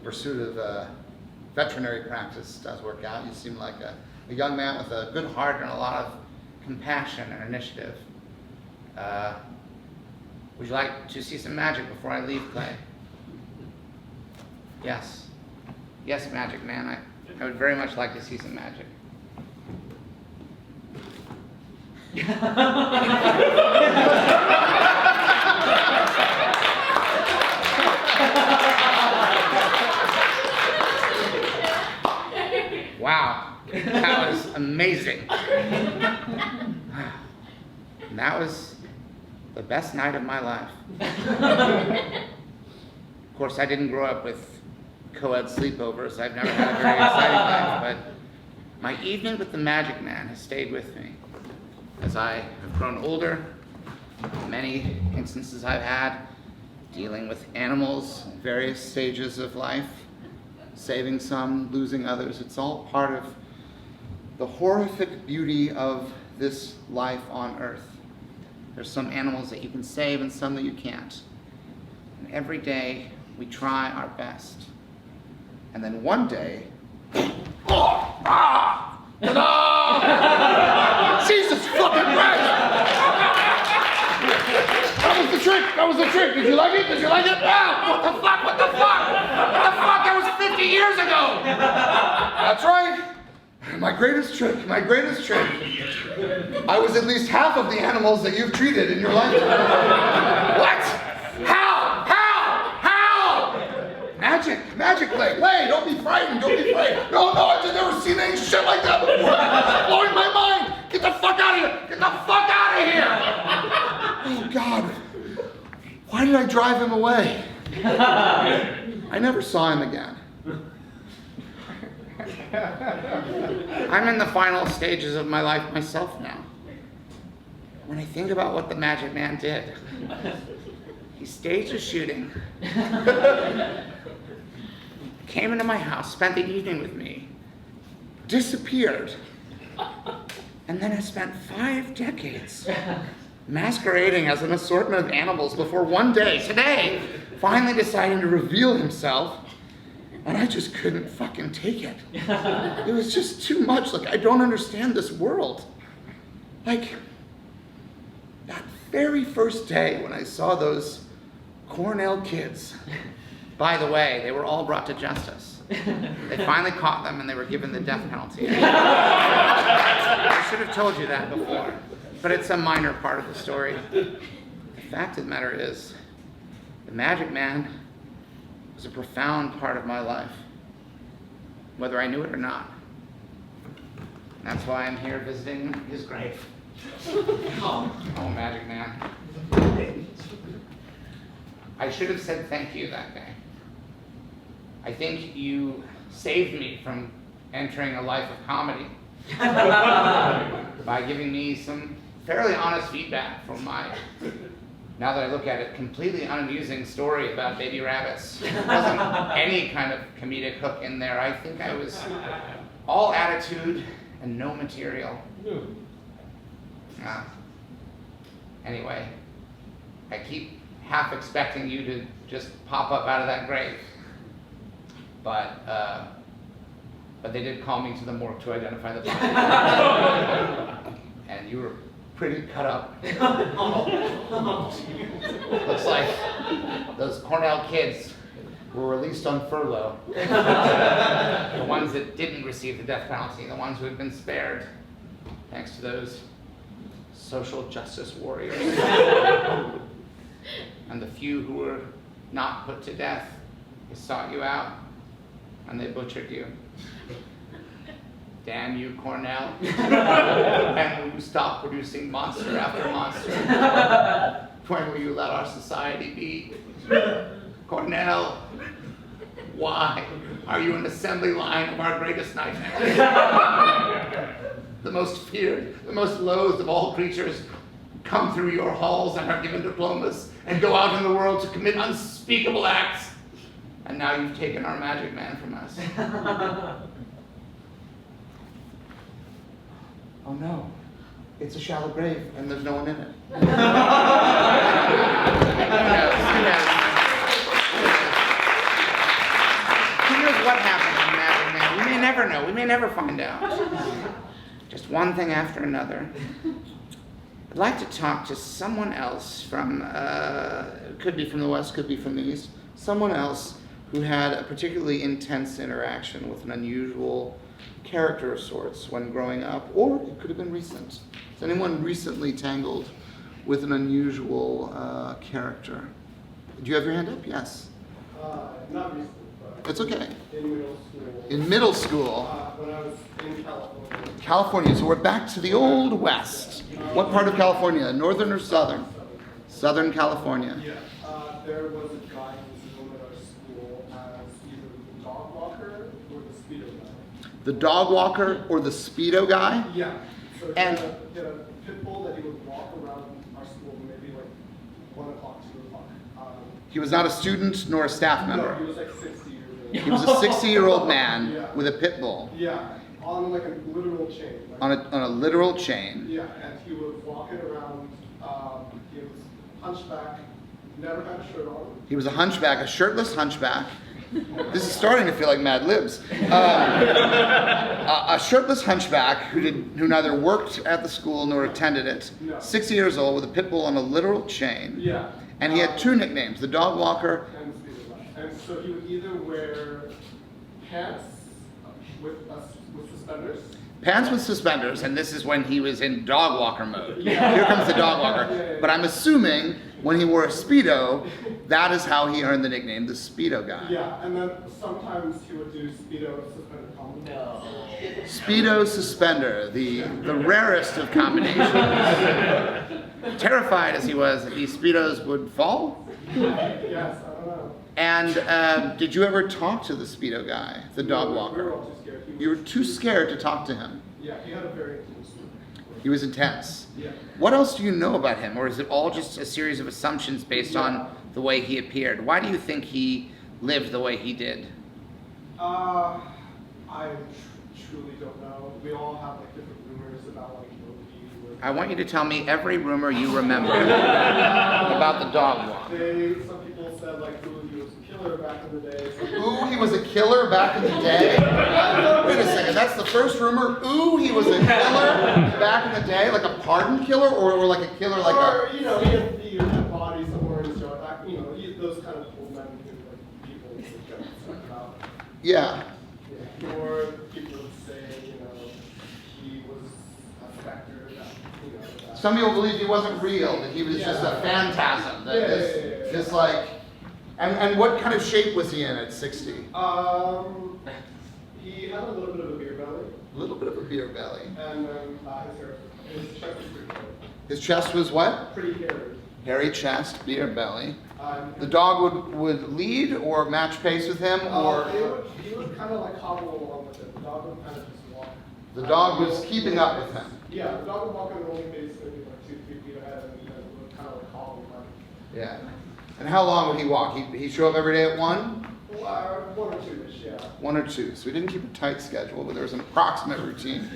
pursuit of veterinary practice does work out. You seem like a young man with a good heart and a lot of compassion and initiative. Would you like to see some magic before I leave, Clay? Yes. Yes, Magic Man. I would very much like to see some magic. Wow, that was amazing. That was the best night of my life. Of course, I didn't grow up with co-ed sleepovers. I've never had a very exciting life, but my evening with the Magic Man has stayed with me. As I have grown older, many instances I've had dealing with animals in various stages of life, saving some, losing others. It's all part of the horrific beauty of this life on Earth. There's some animals that you can save and some that you can't. And every day we try our best. And then one day, Jesus fucking Christ! That was the trick! That was the trick! Did you like it? Did you like it? Ah! What the fuck? What the fuck? What the fuck? That was 50 years ago! That's right. My greatest trick. My greatest trick. I was at least half of the animals that you've treated in your lifetime. What? How? Magic, Clay. Clay, don't be frightened. Don't be frightened. No, I've never seen any shit like that before. It's blowing my mind. Get the fuck out of here. Get the fuck out of here. Oh, God. Why did I drive him away? I never saw him again. I'm in the final stages of my life myself now. When I think about what the Magic Man did, he staged a shooting, came into my house, spent the evening with me, disappeared, and then has spent 5 decades masquerading as an assortment of animals before one day, today, finally deciding to reveal himself. And I just couldn't fucking take it. It was just too much. Like, I don't understand this world. Like, that very first day when I saw those Cornell kids, by the way, they were all brought to justice. They finally caught them and they were given the death penalty. I should have told you that before, but it's a minor part of the story. The fact of the matter is, the Magic Man was a profound part of my life, whether I knew it or not. That's why I'm here visiting his grave. Oh, Magic Man. I should have said thank you that day. I think you saved me from entering a life of comedy. by giving me some fairly honest feedback from my, now that I look at it, completely unamusing story about baby rabbits. There wasn't any kind of comedic hook in there. I think I was all attitude and no material. Anyway, I keep half expecting you to just pop up out of that grave. But they did call me to the morgue to identify the body. And you were pretty cut up. Looks like those Cornell kids were released on furlough. The ones that didn't receive the death penalty, the ones who had been spared, thanks to those social justice warriors. And the few who were not put to death, they sought you out and they butchered you. Damn you, Cornell. And will you stop producing monster after monster? When will you let our society be? Cornell, why are you an assembly line of our greatest nightmare? The most feared, the most loathed of all creatures come through your halls and are given diplomas and go out in the world to commit unspeakable acts. And now you've taken our magic man from us. Oh no, it's a shallow grave and there's no one in it. Who knows? Who knows what happened to the magic man? We may never know. We may never find out. Just one thing after another. I'd like to talk to someone else from, could be from the West, could be from the East, someone else who had a particularly intense interaction with an unusual character of sorts when growing up, or it could have been recent. Is anyone recently tangled with an unusual character? Do you have your hand up? Yes. Not recently, but It's okay. in middle school. In middle school, When I was in California. California, so we're back to the old West. What part of California? Northern or southern? Southern California. Yeah. There was a guy who was known at our school as either the dog walker or the speedo guy. The dog walker or the Speedo guy? Yeah. So he And- had a pit bull that he would walk around our school maybe like 1 o'clock, 2 o'clock. He was not a student nor a staff No, member. he was like 60 years old. He was a 60-year-old man Yeah. with a pit bull Yeah, on like a literal chain. Like, on a literal chain. Yeah, and he would walk it around. He was hunchback, never had a shirt on. He was a hunchback, a shirtless hunchback. This is starting to feel like Mad Libs. A shirtless hunchback who neither worked at the school nor attended it. No. 60 years old with a pit bull on a literal chain. Yeah. And he had two nicknames, the dog walker. And the speedo guy. And so he would either wear pants with suspenders. Pants with suspenders, and this is when he was in dog walker mode. Yeah. Here comes the dog walker. Yeah. But I'm assuming when he wore a Speedo, that is how he earned the nickname, the Speedo guy. Yeah, and then sometimes he would do speedo suspended combo. No. Speedo suspender, the rarest of combinations. Terrified as he was that these Speedos would fall. Yes, I don't know. And did you ever talk to the Speedo guy, the dog We were walker? all too scared. You were too scared to talk to him. Yeah, he had a very intense story. He was intense. Yeah. What else do you know about him, or is it all just a series of assumptions based on the way he appeared? Why do you think he lived the way he did? I truly don't know. We all have like different rumors about like what he was. I want you to tell me every rumor you remember about the dog walk. Some people said like, ooh, he was a killer back in the day. Ooh, he was a killer back in the day? Wait a second, that's the first rumor? Ooh, he was a killer back in the day? Like a pardoned killer, or like a killer like Or, a... you know, he had a body somewhere in his yard. You know, those kind of old men who like people would get upset about. Yeah. Yeah. Or people would say, you know, he was a specter that, you know, that. Some people believe he wasn't real, that he was just a phantasm. That this like... And what kind of shape was he in at 60? He had a little bit of a beer belly. A little bit of a beer belly. And then his chest was pretty hairy. His chest was what? Pretty hairy. Hairy chest, beer belly. The dog would lead or match pace with him, or... He would kind of like hobble along with it. The dog would kind of just walk. The dog was keeping up with him. Yeah, the dog would walk on a rolling pace, maybe like 2-3 feet ahead, and would kind of like hobble like. Yeah. And how long would he walk? He show up every day at 1? 1 or 2-ish, yeah. 1 or 2. So we didn't keep a tight schedule, but there was an approximate routine.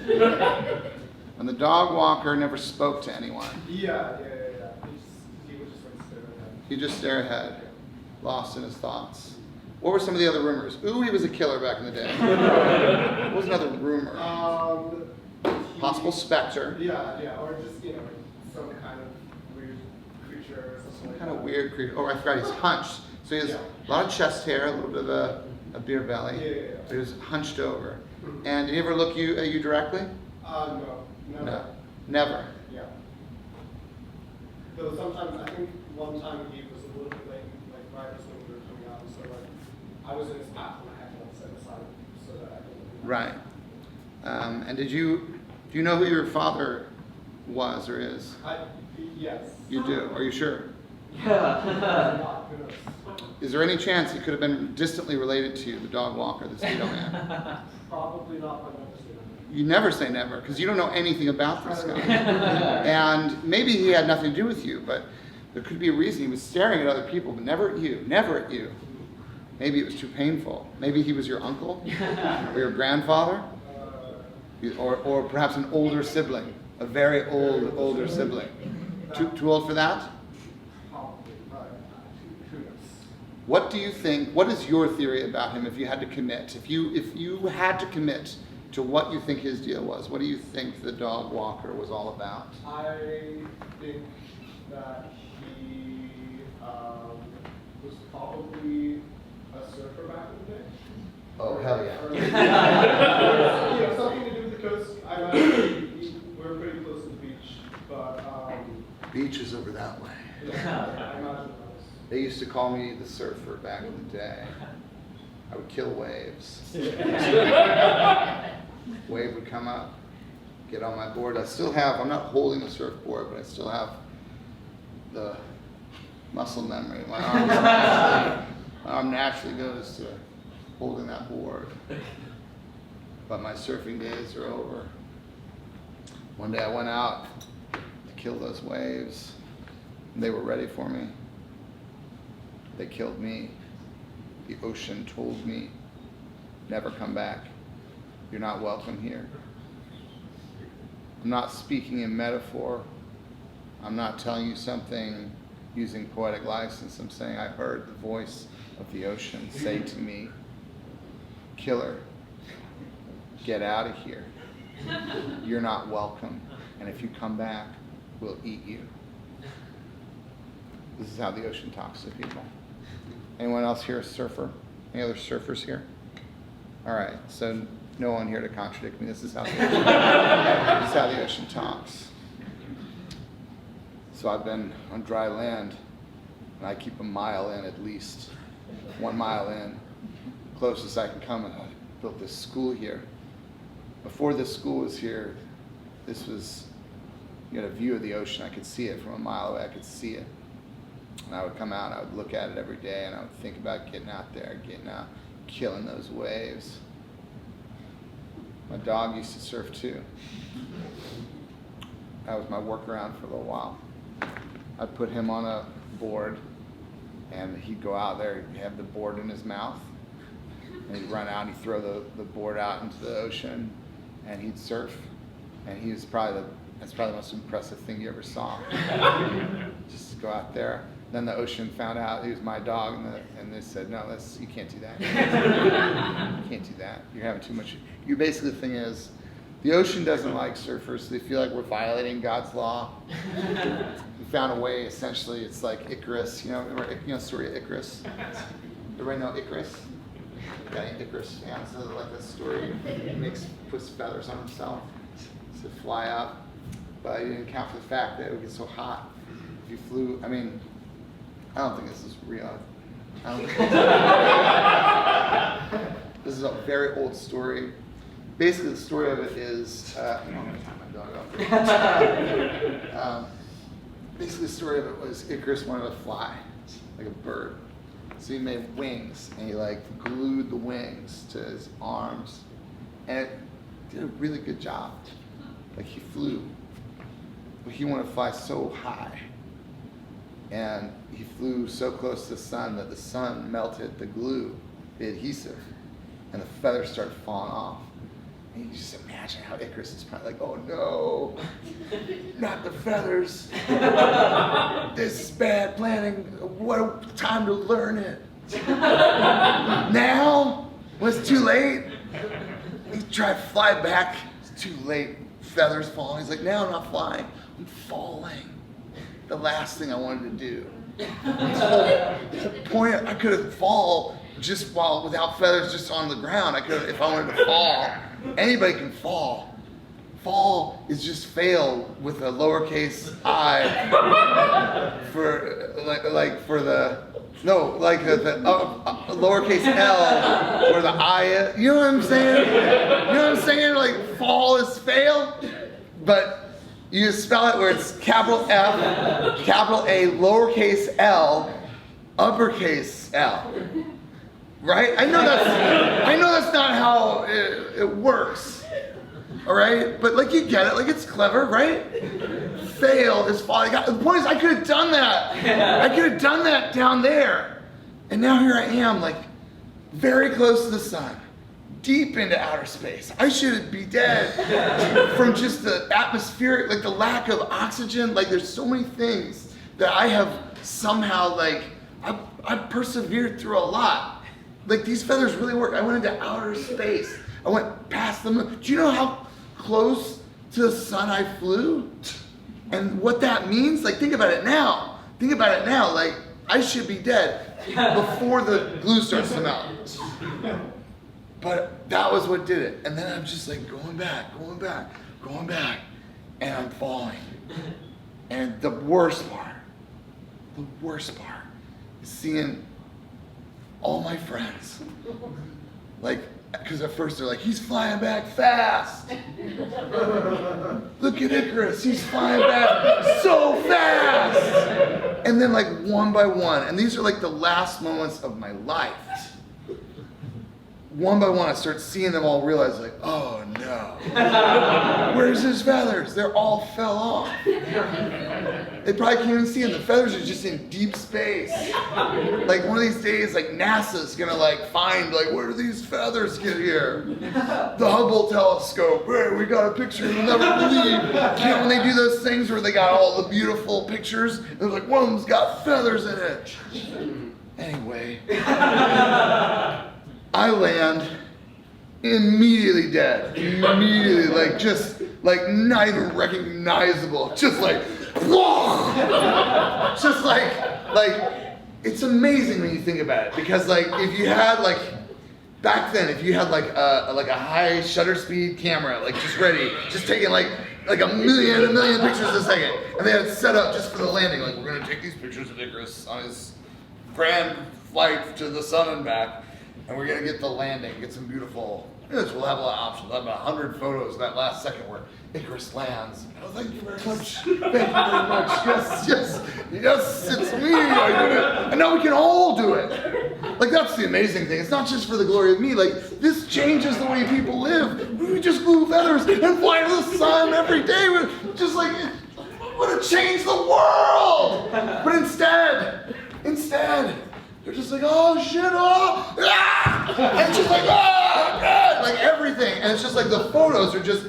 And the dog walker never spoke to anyone. Yeah. He would just like stare ahead. He'd just stare ahead, lost in his thoughts. What were some of the other rumors? Ooh, he was a killer back in the day. What was another rumor? Possible specter. Yeah, or just, some kind of weird creature or something Some like kind that. of weird creature. Oh, I forgot, he's hunched. So he has a lot of chest hair, a little bit of a beer belly. Yeah. But he was hunched over. And did he ever look at you directly? No. No. Never. Yeah. Though sometimes, I think one time he was a little bit late, like right as when we were coming out, so like, I was in his path and I had to like set aside so that I didn't. Right. And do you know who your father was or is? Yes. You do. Are you sure? Yeah. Who knows? Is there any chance he could have been distantly related to you, the dog walker, the Speedo man? Probably not, but not just You never say never, because you don't know anything about this guy. And maybe he had nothing to do with you, but there could be a reason. He was staring at other people, but never at you, never at you. Maybe it was too painful. Maybe he was your uncle or your grandfather, or perhaps an older sibling, a very older sibling. Too old for that? Probably, but who knows? What do you think, what is your theory about him if you had to commit? If you had to commit to what you think his deal was, what do you think the dog walker was all about? I think that he was probably a surfer back in the day. Oh, hell yeah. Or, something to do with the coast. I imagine we're pretty close to the beach, but Beach is over that way. yeah, I imagine that was. They used to call me the surfer back in the day. I would kill waves. Wave would come up, get on my board. I'm not holding a surfboard, but I still have the muscle memory. My arm naturally goes to holding that board. But my surfing days are over. One day I went out to kill those waves, and they were ready for me. They killed me. The ocean told me, never come back. You're not welcome here. I'm not speaking in metaphor. I'm not telling you something using poetic license. I'm saying I heard the voice of the ocean say to me, killer, get out of here. You're not welcome. And if you come back, we'll eat you. This is how the ocean talks to people. Anyone else here a surfer? Any other surfers here? All right, so no one here to contradict me. This is how the ocean talks. So I've been on dry land, and I keep a mile in at least, 1 mile in, closest I can come, and I built this school here. Before this school was here, this was, you had a view of the ocean. I could see it from a mile away. I could see it. And I would come out and I would look at it every day and I would think about getting out there, getting out, killing those waves. My dog used to surf too. That was my workaround for a little while. I'd put him on a board and he'd go out there, he'd have the board in his mouth, and he'd run out and he'd throw the board out into the ocean and he'd surf. And that's probably the most impressive thing you ever saw. Just go out there. Then the ocean found out he was my dog, and they said, no, you can't do that. You can't do that. You're having too much. Basically, the thing is, the ocean doesn't like surfers. So they feel like we're violating God's law. We found a way, essentially, it's like Icarus. Remember the story of Icarus? Everybody know Icarus? Yeah, Icarus. Yeah, so like that story. He puts feathers on himself to fly up. But he didn't account for the fact that it would get so hot. If you flew, I don't think this is real. This is a very old story. Basically, the story of it is, I'm going to tie my dog off. Basically, the story of it was Icarus wanted to fly like a bird. So he made wings, and he glued the wings to his arms. And did a really good job. Like he flew, but he wanted to fly so high. And he flew so close to the sun that the sun melted the glue, the adhesive, and the feathers started falling off. And you just imagine how Icarus is probably like, oh no, not the feathers. This is bad planning. What a time to learn it. Now, when it's too late, he tried to fly back. It's too late. Feathers falling. He's like, now I'm not flying. I'm falling. The last thing I wanted to do. The point, I could have fall just without feathers, just on the ground. I could have, if I wanted to fall. Anybody can fall. Fall is just fail with a lowercase I for lowercase L for the I. You know what I'm saying? You know what I'm saying? Like fall is fail, but you just spell it where it's capital F, capital A, lowercase L, uppercase L. Right? I know that's not how it works. All right? But like you get it, like it's clever, right? Fail is falling. The point is I could have done that. I could have done that down there. And now here I am, like very close to the sun, deep into outer space. I should be dead from just the atmospheric, like the lack of oxygen. Like there's so many things that I have somehow like, I've persevered through a lot. Like these feathers really work. I went into outer space. I went past the moon. Do you know how close to the sun I flew? And what that means? Like think about it now. Think about it now. Like I should be dead before the glue starts to melt. But that was what did it. And then I'm just like going back, and I'm falling. And the worst part is seeing all my friends. Like, because at first they're like, he's flying back fast. Look at Icarus, he's flying back so fast. And then like one by one, and these are like the last moments of my life. One by one, I start seeing them all realize like, oh no, where's his feathers? They're all fell off. They probably can't even see them. The feathers are just in deep space. Like one of these days, like NASA's gonna like find like, where do these feathers get here? The Hubble telescope, hey, we got a picture you'll never believe. You know when they do those things where they got all the beautiful pictures, and they're like, one of them's got feathers in it. Anyway. I land immediately dead. Immediately, like just like not even recognizable. Just like, whoa! Just like it's amazing when you think about it. Because like if you had like back then, if you had like a high shutter speed camera, like just ready, just taking like a million pictures a second, and they had it set up just for the landing. Like we're gonna take these pictures of Icarus on his grand flight to the sun and back. And we're gonna get the landing, get some beautiful, we'll have a lot of options. We'll have about 100 photos in that last second where Icarus lands. Oh, thank you very much. Thank you very much. Yes, it's me. I did it. And now we can all do it. Like that's the amazing thing. It's not just for the glory of me. Like this changes the way people live. We just glue feathers and fly to the sun every day. We're just like, it would have changed the world. But instead, they're just like, oh shit, oh, ah! And it's just like, oh god, like everything. And it's just like the photos are just,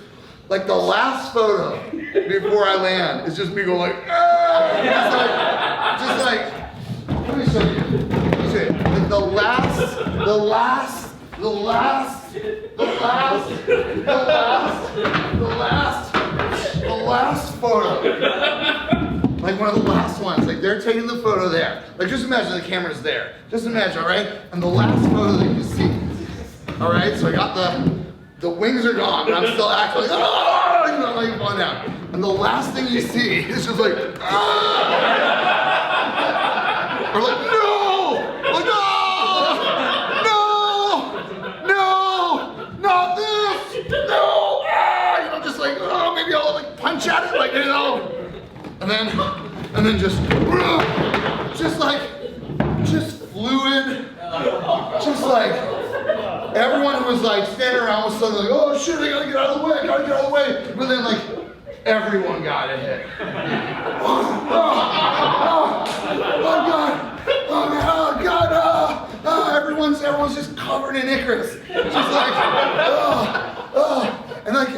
like the last photo before I land is just me going like, ah! Just like, let me show you. Let me show you. Like the last photo. Like one of the last ones, like they're taking the photo there. Like just imagine the camera's there. Just imagine, all right? And the last photo that you see, all right? So I got the wings are gone, but I'm still acting like, oh, you know, like falling down. And the last thing you see is just like, ah! Or like, no! Like, no, not this! No! Ah! You know, just like, oh, maybe I'll like punch at it, like, you know. And then just fluid, just like, everyone who was like standing around was suddenly like, oh shit, I gotta get out of the way, I gotta get out of the way. But then like, everyone got a hit. Oh God, everyone's just covered in Icarus. Just like,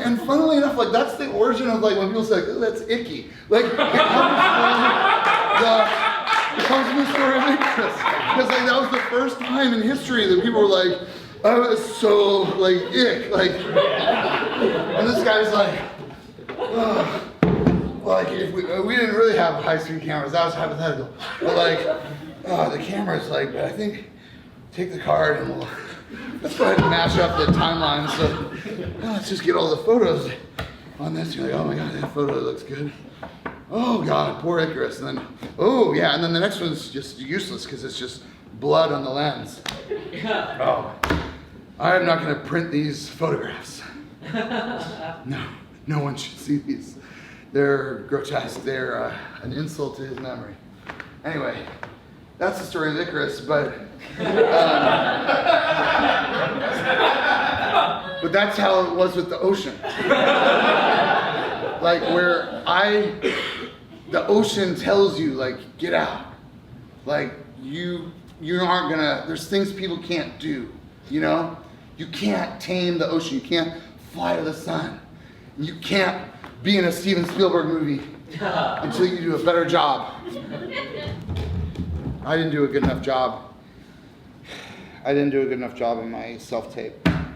and funnily enough, like that's the origin of like when people say, like, oh, that's icky. Like it comes from the story of Icarus. Because like that was the first time in history that people were like, I was so like ick, like, and this guy's like, oh. Like if we didn't really have high-speed cameras, that was hypothetical. But like, the camera's like, I think take the card and let's go ahead and mash up the timeline. So let's just get all the photos on this. You're like, oh my God, that photo looks good. Oh God, poor Icarus. And then, oh yeah, and then the next one's just useless because it's just blood on the lens. Oh, I'm not going to print these photographs. No one should see these. They're grotesque. They're an insult to his memory. Anyway, that's the story of Icarus, but that's how it was with the ocean. Like where the ocean tells you, like, get out. Like you aren't gonna, there's things people can't do, you know? You can't tame the ocean. You can't fly to the sun. You can't be in a Steven Spielberg movie until you do a better job. I didn't do a good enough job. In my self-tape. And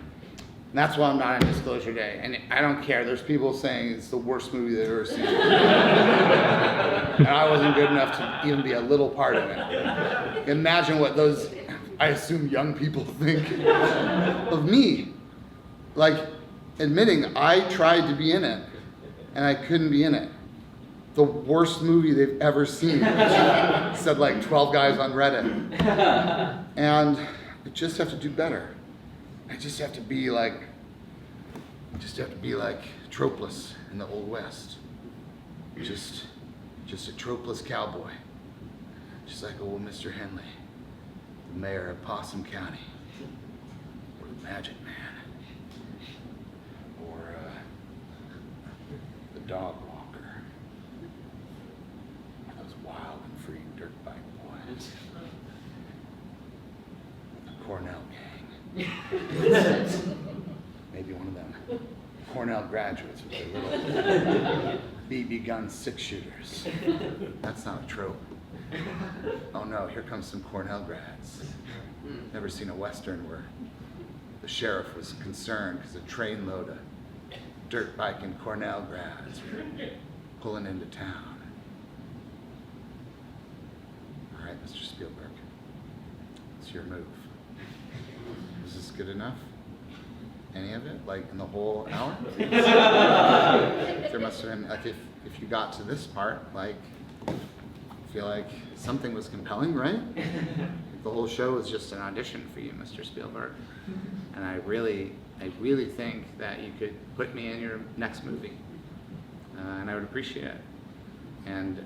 that's why I'm not in Disclosure Day. And I don't care. There's people saying it's the worst movie they've ever seen. And I wasn't good enough to even be a little part of it. Imagine what those, I assume, young people think of me. Like, admitting I tried to be in it, and I couldn't be in it. The worst movie they've ever seen, said like 12 guys on Reddit. And I just have to do better. I just have to be like tropeless in the Old West. Just a tropeless cowboy. Just like old Mr. Henley, the mayor of Possum County, or the Magic Man, or the dog walker, or those wild and free dirt bike boys, the Cornell gang. Maybe one of them Cornell graduates with their little BB gun 6-shooters. That's not a trope. Oh no, here comes some Cornell grads. Never seen a Western where the sheriff was concerned because a trainload of dirt biking Cornell grads were pulling into town. All right, Mr. Spielberg, it's your move. Is this good enough? Any of it? Like in the whole hour? There must have been, like if you got to this part, like, I feel like something was compelling, right? The whole show was just an audition for you, Mr. Spielberg. And I really think that you could put me in your next movie. And I would appreciate it. And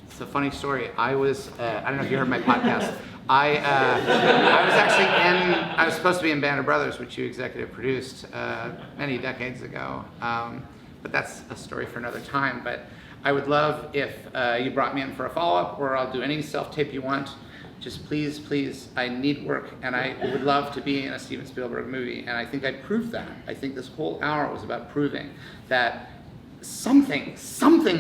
it's a funny story. I was, I don't know if you heard my podcast. I was supposed to be in Band of Brothers, which you executive produced many decades ago. But that's a story for another time. But I would love if you brought me in for a follow-up, or I'll do any self-tape you want. Just please, I need work, and I would love to be in a Steven Spielberg movie. And I think I proved that. I think this whole hour was about proving that something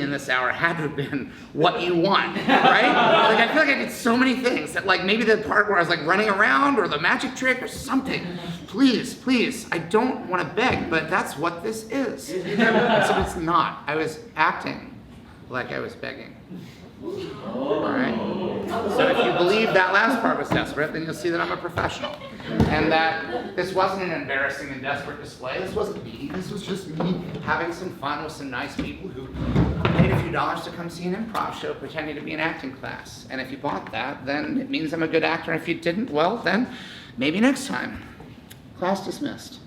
in this hour had to have been what you want, right? Like I feel like I did so many things that, like, maybe the part where I was like running around or the magic trick or something. Please, I don't want to beg, but that's what this is. So it's not. I was acting like I was begging. All right? So if you believe that last part was desperate, then you'll see that I'm a professional. And that this wasn't an embarrassing and desperate display. This wasn't me. This was just me having some fun with some nice people who paid a few dollars to come see an improv show pretending to be an acting class. And if you bought that, then it means I'm a good actor. And if you didn't, well, then maybe next time. Class dismissed.